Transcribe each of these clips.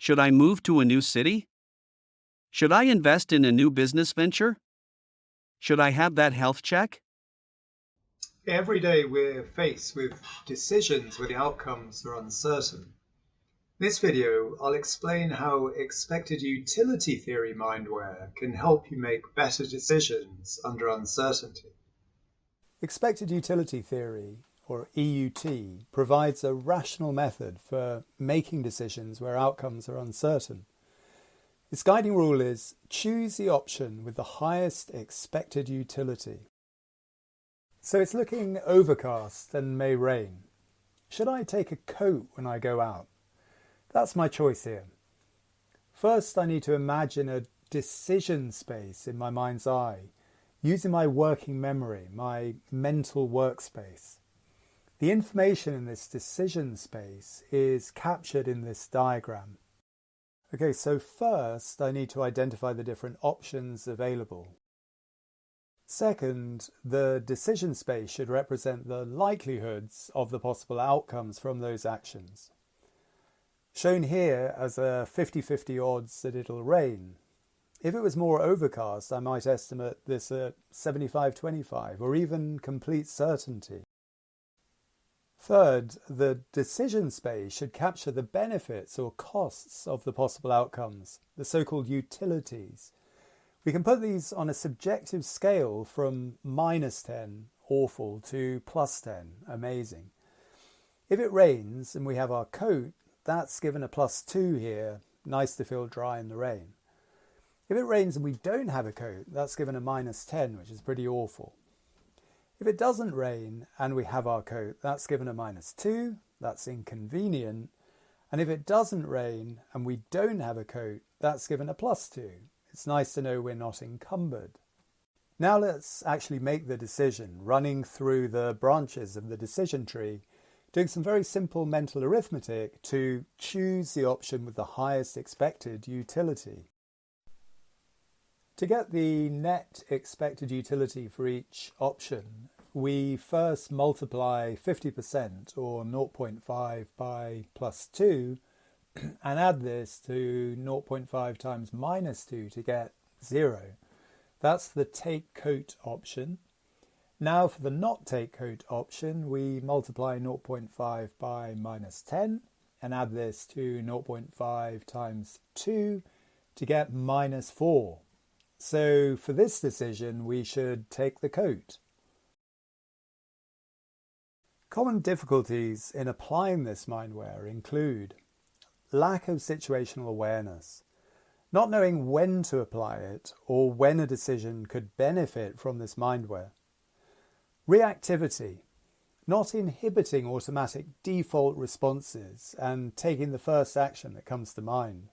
Should I move to a new city? Should I invest in a new business venture? Should I have that health check? Every day we're faced with decisions where the outcomes are uncertain. In this video, I'll explain how expected utility theory mindware can help you make better decisions under uncertainty. Expected utility theory, or EUT, provides a rational method for making decisions where outcomes are uncertain. Its guiding rule is choose the option with the highest expected utility. So it's looking overcast and may rain. Should I take a coat when I go out? That's my choice here. First, I need to imagine a decision space in my mind's eye, using my working memory, my mental workspace. The information in this decision space is captured in this diagram. Okay, so first I need to identify the different options available. Second, the decision space should represent the likelihoods of the possible outcomes from those actions. Shown here as a 50-50 odds that it'll rain. If it was more overcast, I might estimate this at 75-25 or even complete certainty. Third, the decision space should capture the benefits or costs of the possible outcomes, the so-called utilities. We can put these on a subjective scale from -10, awful, to +10, amazing. If it rains and we have our coat, that's given a +2 here, nice to feel dry in the rain. If it rains and we don't have a coat, that's given a -10, which is pretty awful. If it doesn't rain and we have our coat, that's given a -2, that's inconvenient. And if it doesn't rain and we don't have a coat, that's given a +2. It's nice to know we're not encumbered. Now let's actually make the decision, running through the branches of the decision tree, doing some very simple mental arithmetic to choose the option with the highest expected utility. To get the net expected utility for each option, we first multiply 50% or 0.5 by +2 and add this to 0.5 times -2 to get 0. That's the take coat option. Now for the not take coat option, we multiply 0.5 by -10 and add this to 0.5 times 2 to get -4. So for this decision, we should take the coat. Common difficulties in applying this mindware include lack of situational awareness, not knowing when to apply it or when a decision could benefit from this mindware, reactivity, not inhibiting automatic default responses and taking the first action that comes to mind,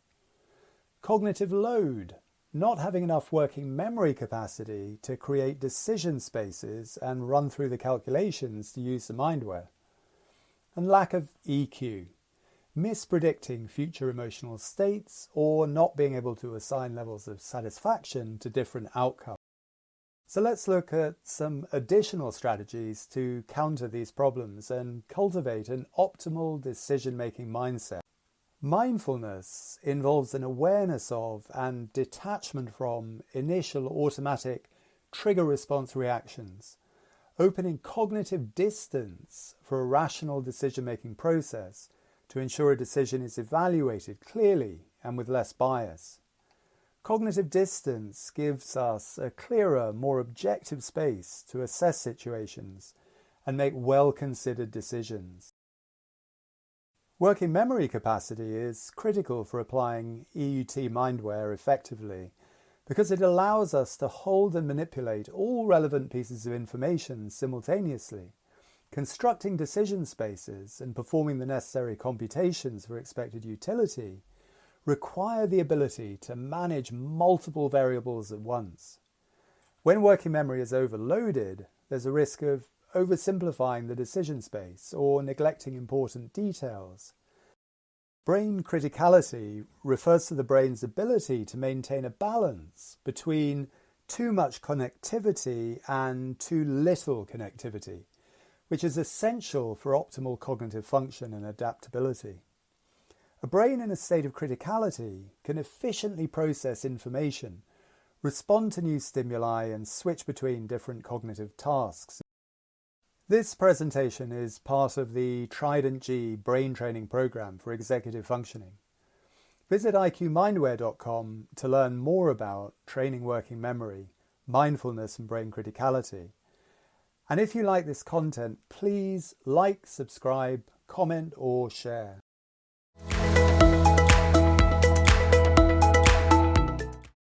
cognitive load, not having enough working memory capacity to create decision spaces and run through the calculations to use the mindware, and lack of EQ, mispredicting future emotional states or not being able to assign levels of satisfaction to different outcomes. So let's look at some additional strategies to counter these problems and cultivate an optimal decision-making mindset. Mindfulness involves an awareness of and detachment from initial automatic trigger response reactions, opening cognitive distance for a rational decision-making process to ensure a decision is evaluated clearly and with less bias. Cognitive distance gives us a clearer, more objective space to assess situations and make well-considered decisions. Working memory capacity is critical for applying EUT mindware effectively because it allows us to hold and manipulate all relevant pieces of information simultaneously. Constructing decision spaces and performing the necessary computations for expected utility require the ability to manage multiple variables at once. When working memory is overloaded, there's a risk of oversimplifying the decision space or neglecting important details. Brain criticality refers to the brain's ability to maintain a balance between too much connectivity and too little connectivity, which is essential for optimal cognitive function and adaptability. A brain in a state of criticality can efficiently process information, respond to new stimuli, and switch between different cognitive tasks. This presentation is part of the Trident G brain training program for executive functioning. Visit iqmindware.com to learn more about training working memory, mindfulness, and brain criticality. And if you like this content, please like, subscribe, comment, or share.